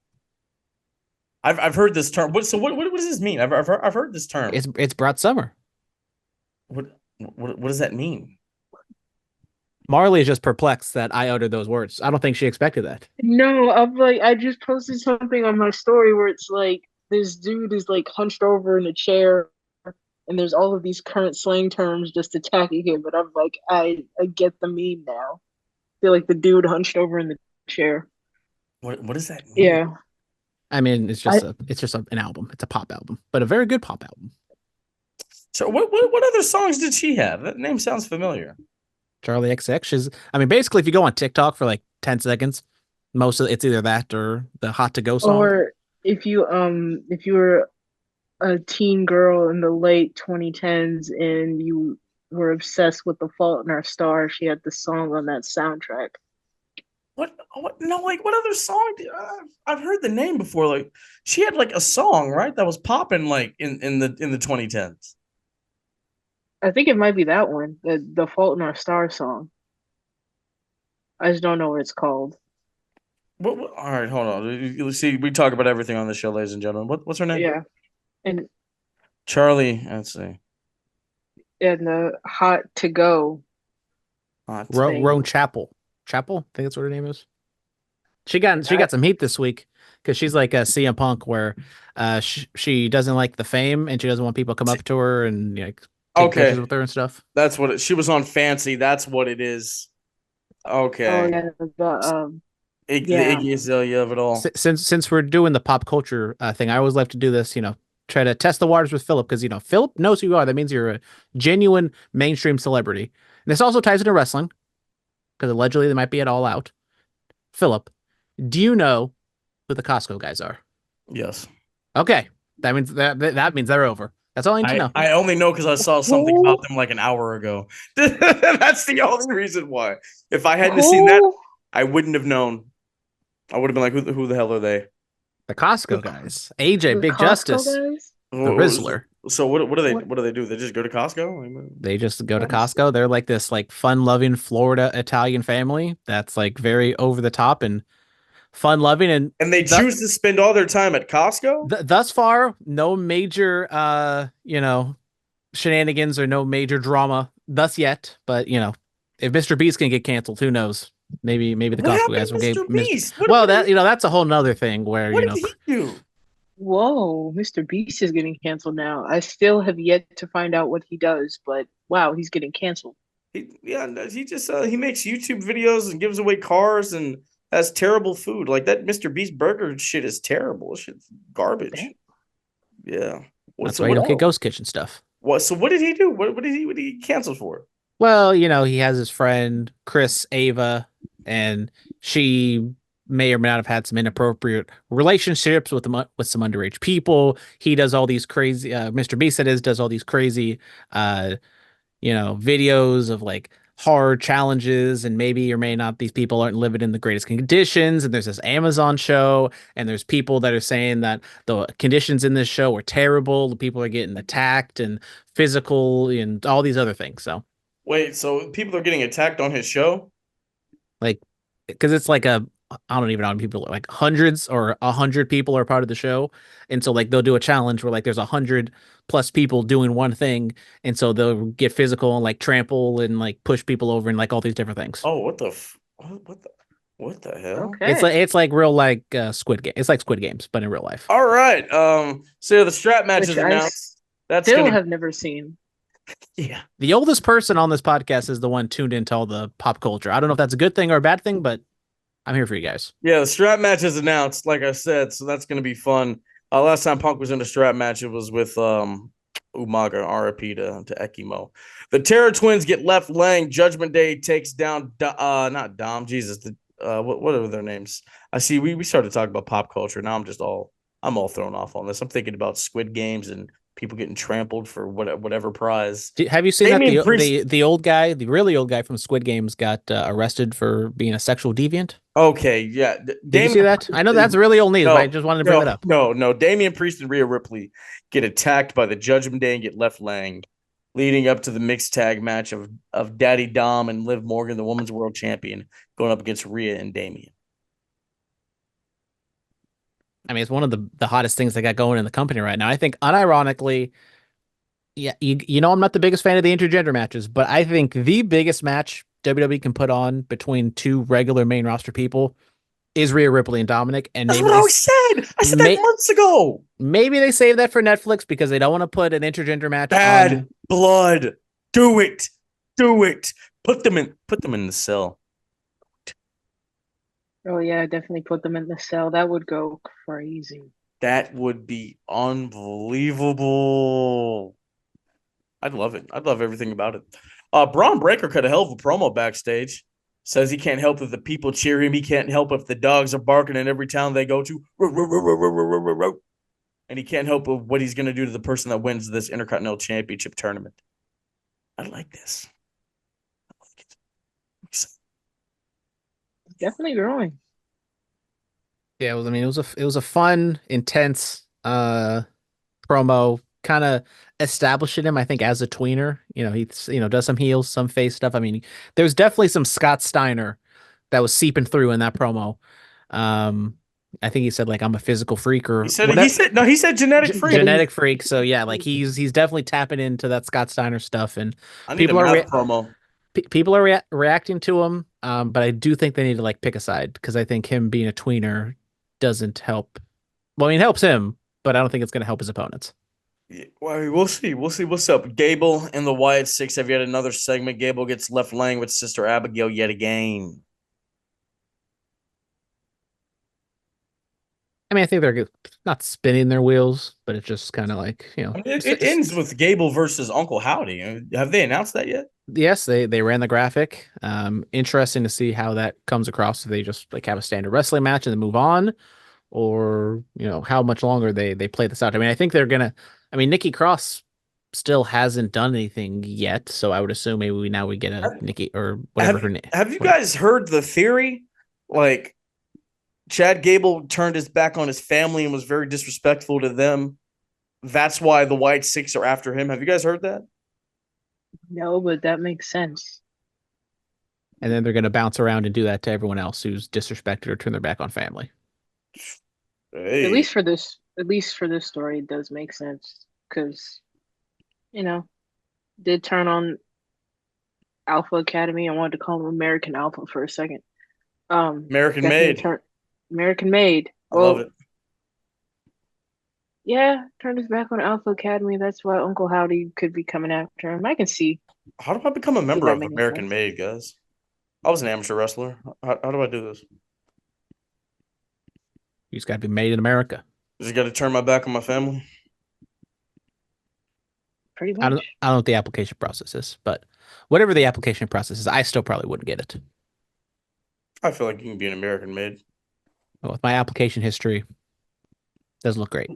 I've heard this term. What does this mean? I've heard this term. It's Brat Summer. What does that mean? Marlee is just perplexed that I uttered those words. I don't think she expected that. no, I'm like, I just posted something on my story where it's like this dude is like hunched over in a chair, and there's all of these current slang terms just attacking him. But I'm like, I get the meme now. I feel like the dude hunched over in the chair. What does that mean? Yeah. I mean, it's just an album. It's a pop album, but a very good pop album. So what other songs did she have? That name sounds familiar. Charlie XX basically if you go on TikTok for like 10 seconds, most of it's either that or the Hot to Go song. Or if you were a teen girl in the late 2010s and you were obsessed with The Fault in Our Stars, she had the song on that soundtrack. What? No, like what other song? I've heard the name before. Like she had like a song, right? That was popping like in the 2010s. I think it might be that one, the Fault in Our Stars song. I just don't know what it's called. All right, hold on. You see, we talk about everything on the show, ladies and gentlemen. What's her name? Yeah, and Charlie. Let's see. the Hot to Go Hot. thing. Roan Chapel. Chapel, I think that's what her name is. She got some heat this week because she's like a CM Punk, where she doesn't like the fame and she doesn't want people to come up to her and take pictures Okay, with her and stuff. that's what she was on. Fancy. That's what it is. Oh Okay. yeah, The yeah. Iggy Azalea of it all. Since we're doing the pop culture thing, I always like to do this. Try to test the waters with Phillip because Phillip knows who you are. That means you're a genuine mainstream celebrity. And this also ties into wrestling because allegedly they might be at All Out. Phillip, do you know who the Costco guys are? Yes. Okay, that means that means they're over. That's all I need to know. I only know because I saw something about them like an hour ago. That's the only reason why. If I hadn't seen that, I wouldn't have known. I would have been like, who the hell are they? The Costco guys, AJ, The Big Costco Justice, guys? the Rizzler. So what do they What? what do they do? They just go to Costco? They just go to What is Costco. They're like this like fun-loving Florida Italian family that's like very over the top and fun-loving, and And they choose to spend all their time at Costco? thus far, no major shenanigans or no major drama thus yet. But if Mr. Beast can get canceled, who knows? Maybe the What Costco happened guys to will get Mr. Beast? well, that's a whole nother thing where What did he do? Whoa, Mr. Beast is getting canceled now. I still have yet to find out what he does, but wow, he's getting canceled. He just he makes YouTube videos and gives away cars and has terrible food. Like that Mr. Beast burger shit is terrible. Shit's garbage. Damn. Yeah. That's why you don't get Ghost Kitchen stuff. So what did he do? What did he cancel for? Well, he has his friend Chris Ava, and she may or may not have had some inappropriate relationships with some underage people. He does all these crazy. Mr. Beast does all these crazy, uh, videos of like hard challenges, and maybe or may not these people aren't living in the greatest conditions. And there's this Amazon show, and there's people that are saying that the conditions in this show are terrible. The people are getting attacked and physical and all these other things. So. Wait, so people are getting attacked on his show? Like, because it's like I don't even know how many people, like hundreds or 100 people are part of the show. And so like they'll do a challenge where like there's 100+ people doing one thing. And so they'll get physical and like trample and like push people over and like all these different things. Oh, what the hell? Okay. It's like real like Squid Game. It's like Squid Games, but in real life. All right. So yeah, the strap match is Which I announced. That's still gonna have never seen. yeah. The oldest person on this podcast is the one tuned into all the pop culture. I don't know if that's a good thing or a bad thing, but I'm here for you guys. Yeah, the strap match is announced, like I said, so that's gonna be fun. Last time Punk was in a strap match, it was with Umaga, RIP to Ekimo. The Terror Twins get left laying. Judgment Day takes down not Dom, Jesus, what are their names? I see we started talking about pop culture. Now I'm all thrown off on this. I'm thinking about Squid Games and people getting trampled for whatever prize. Have you seen Damian that Priest- the old guy, the really old guy from Squid Games got arrested for being a sexual deviant? Okay, yeah. Did you see that? I know that's really old news, but I just wanted to bring that up. No. Damian Priest and Rhea Ripley get attacked by the Judgment Day and get left laying, leading up to the mixed tag match of Daddy Dom and Liv Morgan, the Women's World Champion, going up against Rhea and Damian. I mean, it's one of the hottest things they got going in the company right now. I think unironically, yeah, I'm not the biggest fan of the intergender matches, but I think the biggest match WWE can put on between two regular main roster people is Rhea Ripley and Dominic. And That's what I said. I said that months ago. Maybe they save that for Netflix because they don't want to put an intergender match Bad on. blood. Do it. Put them in the cell. Oh yeah, definitely put them in the cell. That would go crazy. That would be unbelievable. I'd love it. I'd love everything about it. Braun Breaker cut a hell of a promo backstage. Says he can't help if the people cheer him. He can't help if the dogs are barking in every town they go to. And he can't help with what he's going to do to the person that wins this Intercontinental Championship tournament. I like this. Definitely growing. Yeah, it was a fun, intense promo. kind of establishing him, I think, as a tweener. He's does some heels, some face stuff. I mean, there's definitely some Scott Steiner that was seeping through in that promo. Um, I think he said like I'm a physical freak He or said whatever. he said genetic freak. Genetic freak. So yeah, like he's definitely tapping into that Scott Steiner stuff, and I need a people are math promo. people are reacting to him. But I do think they need to like pick a side because I think him being a tweener doesn't help. Well, I mean, it helps him, but I don't think it's going to help his opponents. Yeah, well, I mean, we'll see. We'll see what's up. Gable and the Wyatt Six have yet another segment. Gable gets left laying with Sister Abigail yet again. I mean, I think they're not spinning their wheels, but it's just kind of like, I mean, it ends with Gable versus Uncle Howdy. Have they announced that yet? yes, they ran the graphic. Interesting to see how that comes across. If they just like have a standard wrestling match and then move on, or how much longer they play this out. I mean, I think they're gonna. I mean, Nikki Cross still hasn't done anything yet, so I would assume maybe we get a Nikki or whatever her name. Have you guys heard the theory? Like, Chad Gable turned his back on his family and was very disrespectful to them. That's why the White Six are after him. Have you guys heard that? No, but that makes sense. And then they're gonna bounce around and do that to everyone else who's disrespected or turn their back on family. Hey. At least for this story, it does make sense because did turn on Alpha Academy. I wanted to call him American Alpha for a second. American Made. American Made. I love it. Yeah, turned his back on Alpha Academy. That's why Uncle Howdy could be coming after him. I can see. How do I become a member that of making American sense. Made, guys? I was an amateur wrestler. How do I do this? You just got to be made in America. Just got to turn my back on my family. Pretty I much. don't know what the application process is, but whatever the application process is, I still probably wouldn't get it. I feel like you can be an American Made. But with my application history, doesn't look great.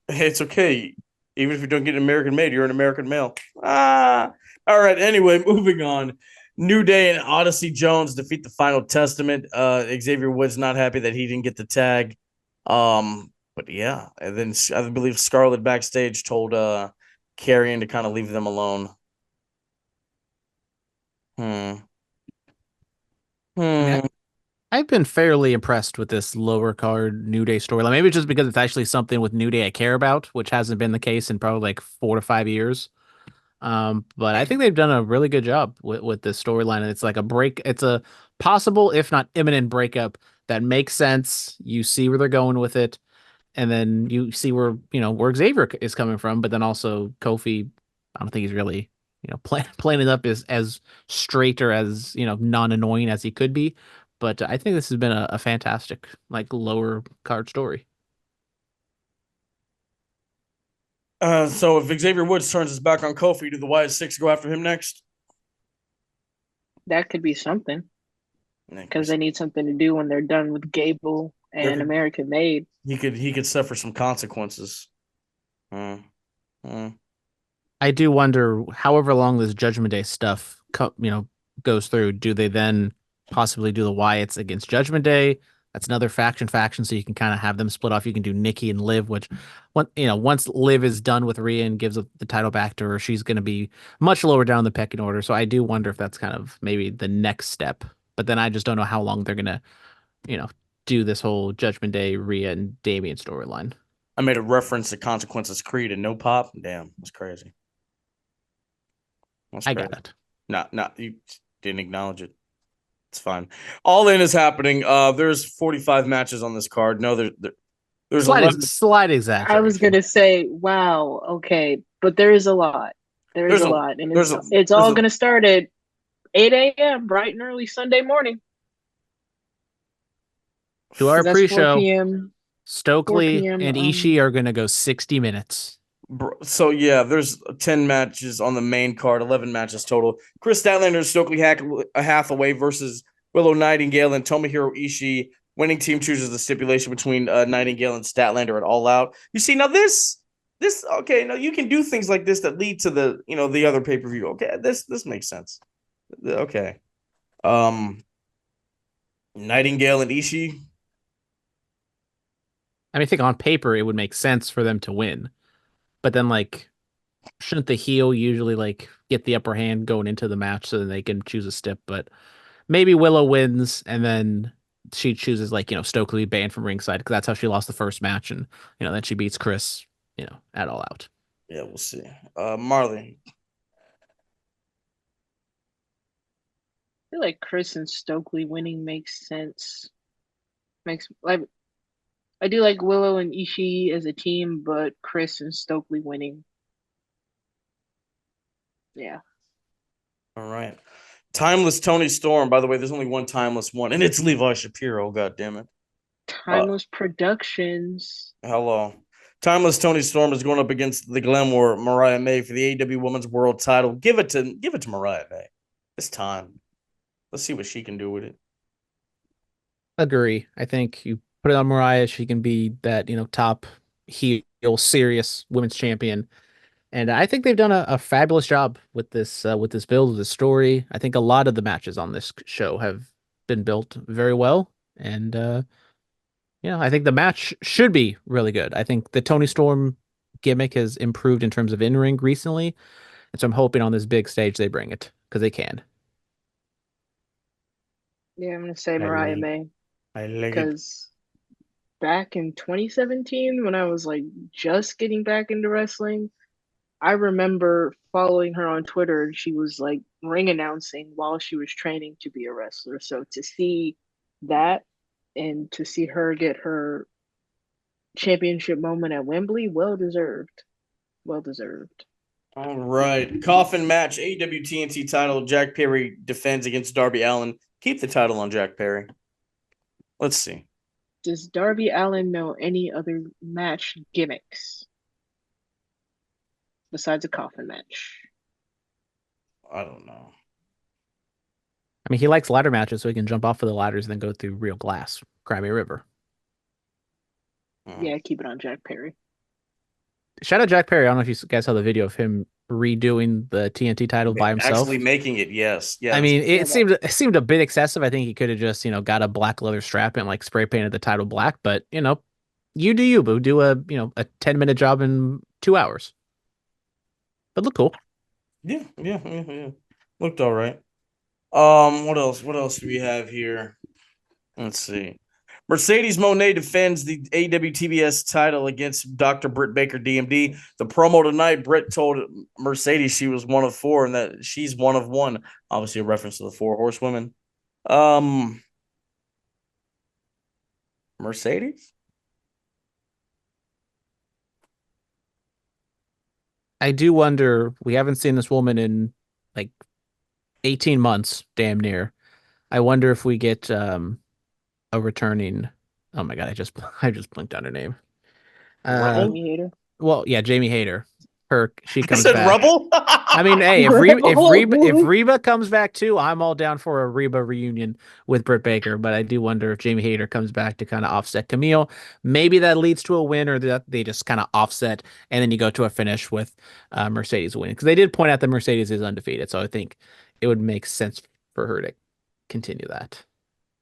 It's okay. Even if you don't get an American Made, you're an American male. All right. Anyway, moving on. New Day and Odyssey Jones defeat the Final Testament. Xavier Woods not happy that he didn't get the tag. But yeah, and then I believe Scarlett backstage told Karrion to kind of leave them alone. I mean, I've been fairly impressed with this lower card New Day storyline. Maybe just because it's actually something with New Day I care about, which hasn't been the case in probably like 4 to 5 years. But I think they've done a really good job with this storyline. And it's like it's a possible, if not imminent breakup that makes sense. You see where they're going with it. And then you see where Xavier is coming from, but then also Kofi, I don't think he's really, playing it up as straight or as, non-annoying as he could be. But I think this has been a fantastic, like, lower card story. So if Xavier Woods turns his back on Kofi, do the Wyatt Six go after him next? That could be something because they need something to do when they're done with Gable and American Made. He could suffer some consequences. I do wonder, however long this Judgment Day stuff, goes through, do they then possibly do the Wyatts against Judgment Day? That's another faction, so you can kind of have them split off. You can do Nikki and Liv, which, once Liv is done with Rhea and gives the title back to her, she's going to be much lower down the pecking order. So I do wonder if that's kind of maybe the next step. But then I just don't know how long they're going to, do this whole Judgment Day, Rhea and Damian storyline. I made a reference to Consequences Creed and no pop. Damn, that's crazy. I got it. No, you didn't acknowledge it. It's fine. All In is happening. There's 45 matches on this card. No, there's slight exaggeration. I was gonna say, wow, okay, but there is a lot. There's a lot, and it's all gonna start at 8 a.m. bright and early Sunday morning. To our pre-show, 4 p.m. Stokely 4 p.m., and Ishii are going to go 60 minutes. So, yeah, there's 10 matches on the main card, 11 matches total. Chris Statlander and Stokely Hathaway versus Willow Nightingale and Tomohiro Ishii. Winning team chooses the stipulation between Nightingale and Statlander at All Out. You see, now this okay, now you can do things like this that lead to the other pay-per-view. Okay, this makes sense. Okay. Nightingale and Ishii. I mean, I think on paper it would make sense for them to win, but then like shouldn't the heel usually like get the upper hand going into the match so then they can choose a stip? But maybe Willow wins and then she chooses like, Stokely banned from ringside because that's how she lost the first match. And, then she beats Chris, at All Out. Yeah, we'll see. Marlee. I feel like Chris and Stokely winning makes sense. Makes like I do like Willow and Ishii as a team, but Chris and Stokely winning. Yeah. All right. Timeless Tony Storm. By the way, there's only one timeless one, and it's Levi Shapiro. God damn it. Timeless Productions. Hello. Timeless Tony Storm is going up against the Glamour Mariah May for the AEW Women's World Title. Give it to Mariah May. It's time. Let's see what she can do with it. Agree. I think you put it on Mariah, she can be that, top heel, serious women's champion. And I think they've done a fabulous job with this build of the story. I think a lot of the matches on this show have been built very well. And I think the match should be really good. I think the Tony Storm gimmick has improved in terms of in-ring recently. And so I'm hoping on this big stage they bring it because they can. Yeah, I'm gonna say Mariah May I like it. because back in 2017 when I was like just getting back into wrestling, I remember following her on Twitter and she was like ring announcing while she was training to be a wrestler. So to see that and to see her get her championship moment at Wembley, well deserved. Well deserved. All right. Coffin match. AEW TNT title. Jack Perry defends against Darby Allin. Keep the title on Jack Perry. Let's see. Does Darby Allin know any other match gimmicks besides a coffin match? I don't know. I mean, he likes ladder matches, so he can jump off of the ladders and then go through real glass, Crimea River. Yeah, keep it on Jack Perry. Shout out Jack Perry. I don't know if you guys saw the video of him redoing the TNT title by himself. Actually making it, yes. I mean, it seemed a bit excessive. I think he could have just, got a black leather strap and like spray painted the title black, but you do you, boo. Do a 10-minute job in 2 hours. But look cool. Yeah. Looked all right. What else? What else do we have here? Let's see. Mercedes Moné defends the AEW TBS title against Dr. Britt Baker, DMD. The promo tonight, Britt told Mercedes she was one of four and that she's one of one. Obviously, a reference to the Four Horsewomen. Mercedes? I do wonder, we haven't seen this woman in like 18 months, damn near. I wonder if we get a returning. Oh my God, I just blinked on her name. Jamie Hayter. Well, yeah, Jamie Hayter. She comes said back. Rubble? I mean, hey, if Reba comes back too, I'm all down for a Reba reunion with Britt Baker. But I do wonder if Jamie Hayter comes back to kind of offset Camille. Maybe that leads to a win, or that they just kind of offset, and then you go to a finish with Mercedes winning. Because they did point out that Mercedes is undefeated, so I think it would make sense for her to continue that.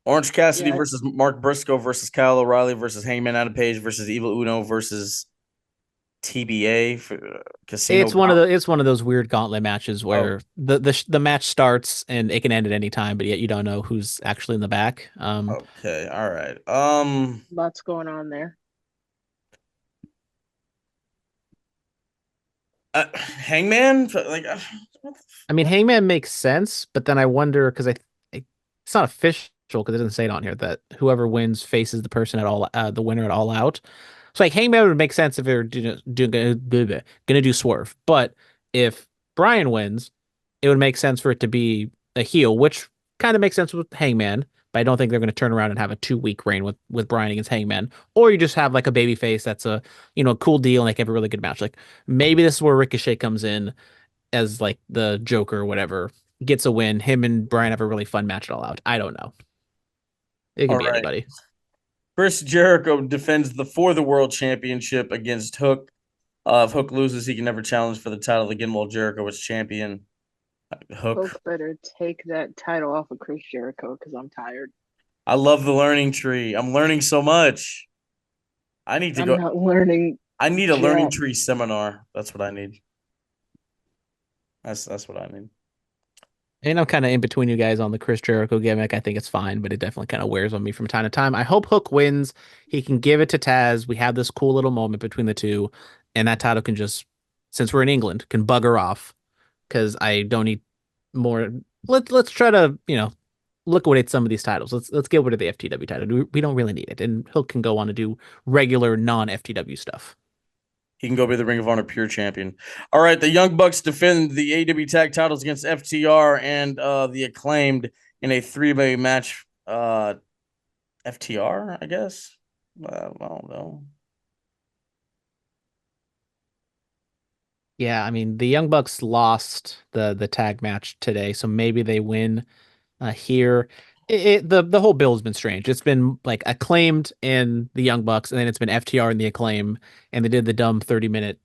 Orange Cassidy versus Mark Briscoe versus Kyle O'Reilly versus Hangman Adam Page versus Evil Uno versus TBA for Casino. It's one of those weird gauntlet matches where the match starts and it can end at any time, but yet you don't know who's actually in the back. Okay, all right. Lots going on there. Hangman, like, I mean, Hangman makes sense, but then I wonder because it's not official because it doesn't say it on here that whoever wins faces the person the winner at All Out. So like Hangman would make sense if they're gonna do Swerve, but if Brian wins, it would make sense for it to be a heel, which kind of makes sense with Hangman. But I don't think they're going to turn around and have a 2-week reign with Brian against Hangman, or you just have like a baby face that's a cool deal and like have a really good match. Like maybe this is where Ricochet comes in as like the Joker or whatever, gets a win. Him and Brian have a really fun match at All Out. I don't know. It can be anybody. Chris Jericho defends for the World Championship against Hook. If Hook loses, he can never challenge for the title again while Jericho is champion. Hook better take that title off of Chris Jericho because I'm tired. I love the learning tree. I'm learning so much. I need to I'm not learning. I need a learning tree seminar. That's what I need. That's what I mean. And I'm kind of in between you guys on the Chris Jericho gimmick. I think it's fine, but it definitely kind of wears on me from time to time. I hope Hook wins. He can give it to Taz. We have this cool little moment between the two, and that title can just, since we're in England, can bugger off because I don't need more. Let's try to liquidate some of these titles. Let's get rid of the FTW title. We don't really need it, and Hook can go on to do regular non FTW stuff. He can go be the Ring of Honor Pure Champion. All right, the Young Bucks defend the AEW Tag Titles against FTR and the Acclaimed in a three-way match. FTR, I guess. I don't know. Yeah, I mean the Young Bucks lost the tag match today, so maybe they win here. The whole bill has been strange. It's been like Acclaimed and the Young Bucks, and then it's been FTR and the Acclaim, and they did the dumb 30-minute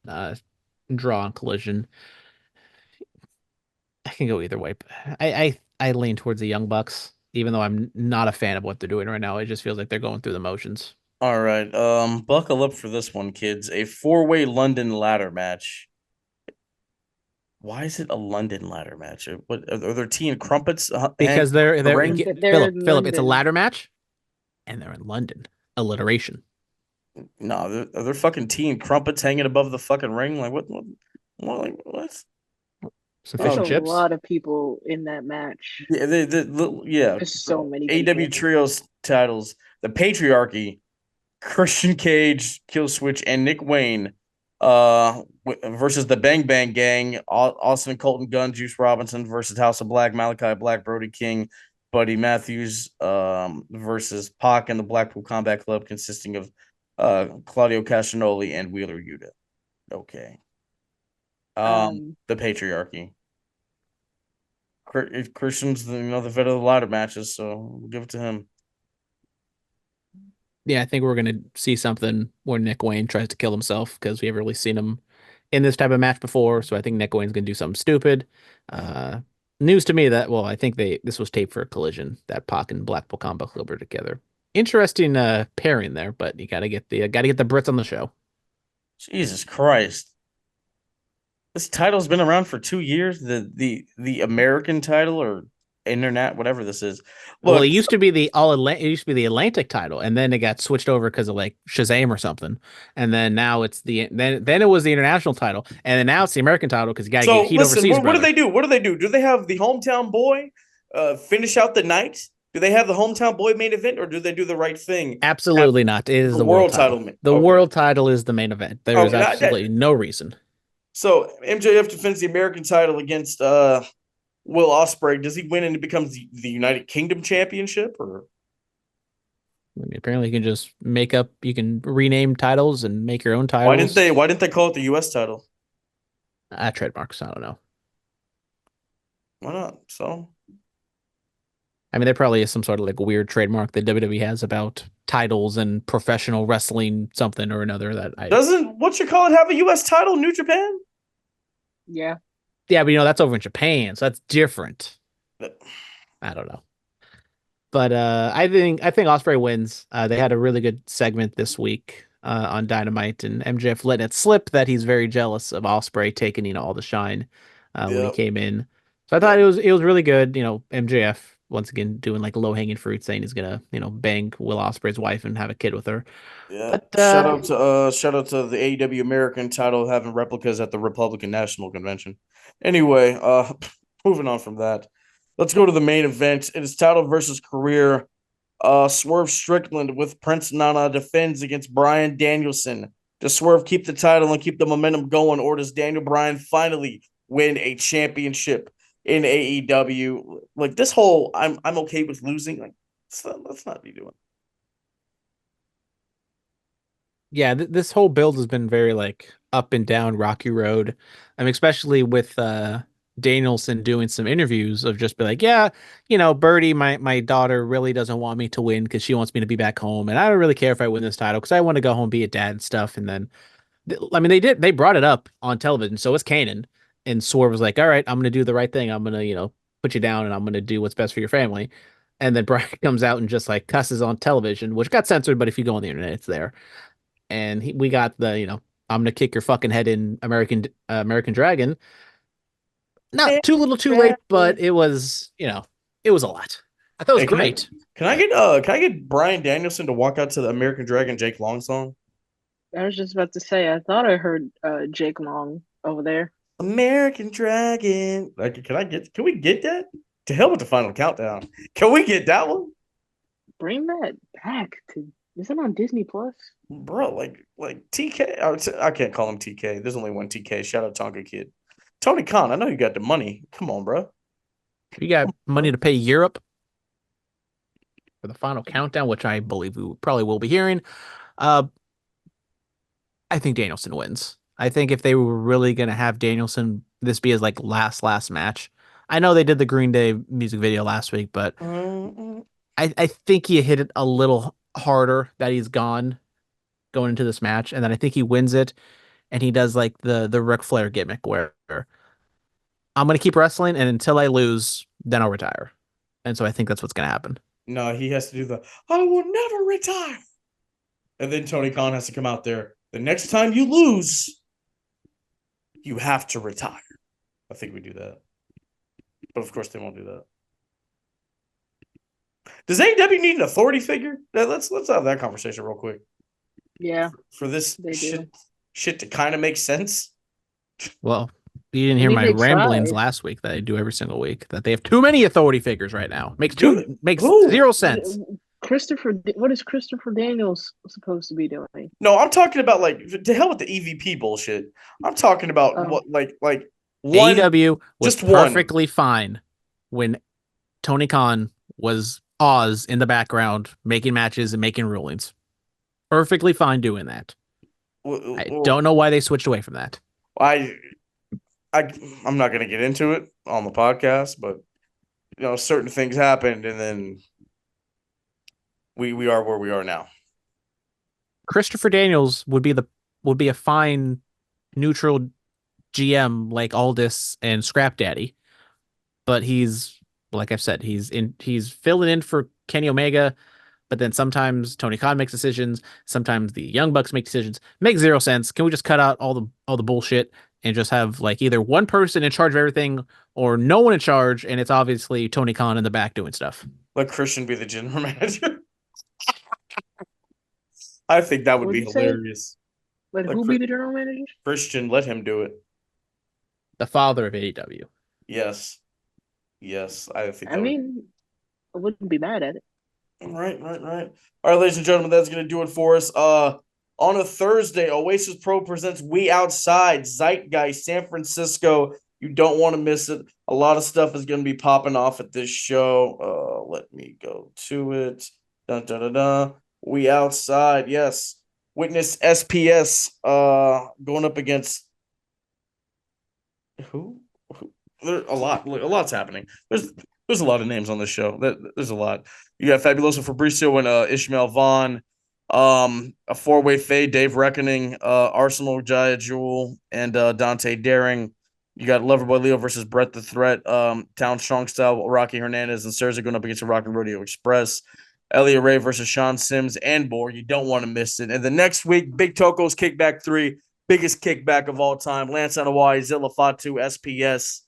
draw on Collision. I can go either way. I lean towards the Young Bucks, even though I'm not a fan of what they're doing right now. It just feels like they're going through the motions. All right, buckle up for this one, kids. A four-way London ladder match. Why is it a London ladder match? What are there tea and crumpets? Because they're ring? They're in Phillip, it's a London. ladder match, and they're in London. Alliteration. No, are there fucking tea and crumpets hanging above the fucking ring? Like what? Some There's fish a and chips. lot of people in that match. Yeah, yeah. There's so many AW people. Trios titles, the Patriarchy, Christian Cage, Kill Switch, and Nick Wayne, versus the Bang Bang Gang, Austin Colton Gunn, Juice Robinson versus House of Black, Malachi Black, Brody King, Buddy Matthews, versus Pac and the Blackpool Combat Club, consisting of Claudio Castagnoli and Wheeler Yuta. Okay. The Patriarchy. Christian's the vet of the ladder matches, so we'll give it to him. Yeah, I think we're gonna see something where Nick Wayne tries to kill himself because we haven't really seen him in this type of match before. So I think Nick Wayne's gonna do something stupid. News to me that I think this was taped for a Collision that Pac and Blackpool Combat Club were together. Interesting pairing there, but you gotta get the Brits on the show. Jesus Christ. This title's been around for 2 years. The American title or internet, whatever this is. Well, Look, it used to be it used to be the Atlantic title, and then it got switched over because of like Shazam or something, and then now it's then it was the international title, and then now it's the American title because you got to get heat listen, overseas. What do they do? What do they do? Do they have the hometown boy finish out the night? Do they have the hometown boy main event, or do they do the right thing? Absolutely not. It is the world title. The world title is the main event. There is absolutely no reason. So MJF defends the American title against Will Ospreay. Does he win and it becomes the United Kingdom Championship? Or I mean, apparently, you can rename titles and make your own titles. Why didn't they call it the U.S. title? Trademarks. I don't know. Why not? So, I mean, there probably is some sort of like weird trademark that WWE has about titles and professional wrestling something or another that doesn't have a U.S. title, New Japan? Yeah. Yeah, but that's over in Japan, so that's different. I don't know. But I think Ospreay wins. They had a really good segment this week on Dynamite, and MJF letting it slip that he's very jealous of Ospreay taking all the shine when he came in. So I thought it was really good. MJF once again doing like low hanging fruit, saying he's gonna bang Will Ospreay's wife and have a kid with her. Yeah. But, shout out to the AEW American title having replicas at the Republican National Convention. Anyway, moving on from that, let's go to the main event. It is title versus career. Swerve Strickland with Prince Nana defends against Bryan Danielson. Does Swerve keep the title and keep the momentum going, or does Daniel Bryan finally win a championship in AEW? Like this whole, I'm okay with losing. Like let's not be doing. Yeah, this whole build has been very like up and down, rocky road. I mean, especially with Danielson doing some interviews of just be like, yeah, Birdie, my daughter really doesn't want me to win because she wants me to be back home, and I don't really care if I win this title because I want to go home, be a dad and stuff. And then, I mean, they brought it up on television, so it's canon. And Swerve was like, all right, I'm gonna do the right thing. I'm gonna put you down, and I'm gonna do what's best for your family. And then Brian comes out and just like cusses on television, which got censored, but if you go on the internet, it's there. And we got the I'm gonna kick your fucking head in American Dragon. Not too little too late, but it was, it was a lot. I thought it was Hey, great. Can I get Brian Danielson to walk out to the American Dragon Jake Long song? I was just about to say, I thought I heard Jake Long over there. American Dragon. Like, can we get that? To hell with the final countdown. Can we get that one? Bring that back to. Is it on Disney Plus? Bro, like TK. I can't call him TK. There's only one TK. Shout out Tonka Kid. Tony Khan, I know you got the money. Come on, bro. You got money to pay Europe for the final countdown, which I believe we probably will be hearing. I think Danielson wins. I think if they were really going to have Danielson, this be his like last match. I know they did the Green Day music video last week, but I think he hit it a little harder that he's going into this match, and then I think he wins it, and he does like the Ric Flair gimmick where I'm going to keep wrestling, and until I lose, then I'll retire. And so I think that's what's going to happen. No, he has to do the I will never retire. And then Tony Khan has to come out there. The next time you lose, you have to retire. I think we do that. But of course they won't do that. Does AEW need an authority figure? Let's have that conversation real quick. Yeah. For this shit to kind of make sense. Well, you didn't hear my ramblings last week that I do every single week, that they have too many authority figures right now. Makes zero sense. What is Christopher Daniels supposed to be doing? No, I'm talking about like to hell with the EVP bullshit. I'm talking about what like one AEW was just perfectly fine when Tony Khan was Oz in the background making matches and making rulings. Perfectly fine doing that. I don't know why they switched away from that. I'm not going to get into it on the podcast, but certain things happened, and then we are where we are now. Christopher Daniels would be a fine neutral GM like Aldis and Scrap Daddy, but he's, like I've said, he's filling in for Kenny Omega, but then sometimes Tony Khan makes decisions, sometimes the Young Bucks make decisions. Makes zero sense. Can we just cut out all the bullshit and just have like either one person in charge of everything or no one in charge, and it's obviously Tony Khan in the back doing stuff? Let Christian be the general manager. I think that would be hilarious. Let who be the general manager? Christian, let him do it. The father of AEW. Yes, I think. I wouldn't be mad at it. Right. All right, ladies and gentlemen, that's going to do it for us. On a Thursday, Oasis Pro presents We Outside, Zeitgeist, San Francisco. You don't want to miss it. A lot of stuff is going to be popping off at this show. Let me go to it. Dun, dun, dun, dun. We Outside, yes. Witness SPS going up against who? A lot's happening. There's a lot of names on this show. There's a lot. You got Fabuloso Fabricio and Ishmael Vaughn. A four-way fade, Dave Reckoning, Arsenal Jaya Jewel, and Dante Daring. You got Loverboy Leo versus Brett the Threat, Town Strong Style, Rocky Hernandez, and Serza going up against the Rock and Rodeo Express. Elliot Ray versus Sean Sims and more. You don't want to miss it. And the next week, Big Toko's Kickback 3, biggest kickback of all time. Lance Anoa'i, Zilla Fatu, SPS.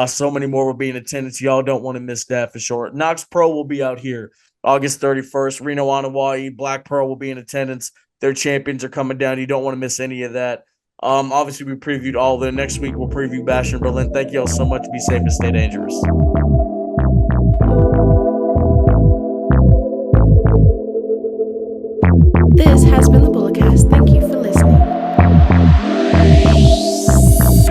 So many more will be in attendance. Y'all don't want to miss that for sure. Knox Pro will be out here August 31st. Reno Anoa'i, Black Pearl will be in attendance. Their champions are coming down. You don't want to miss any of that. Obviously, we previewed all of them. Next week, we'll preview Bash in Berlin. Thank you all so much. Be safe and stay dangerous. This has been the Bulletcast. Thank you for listening.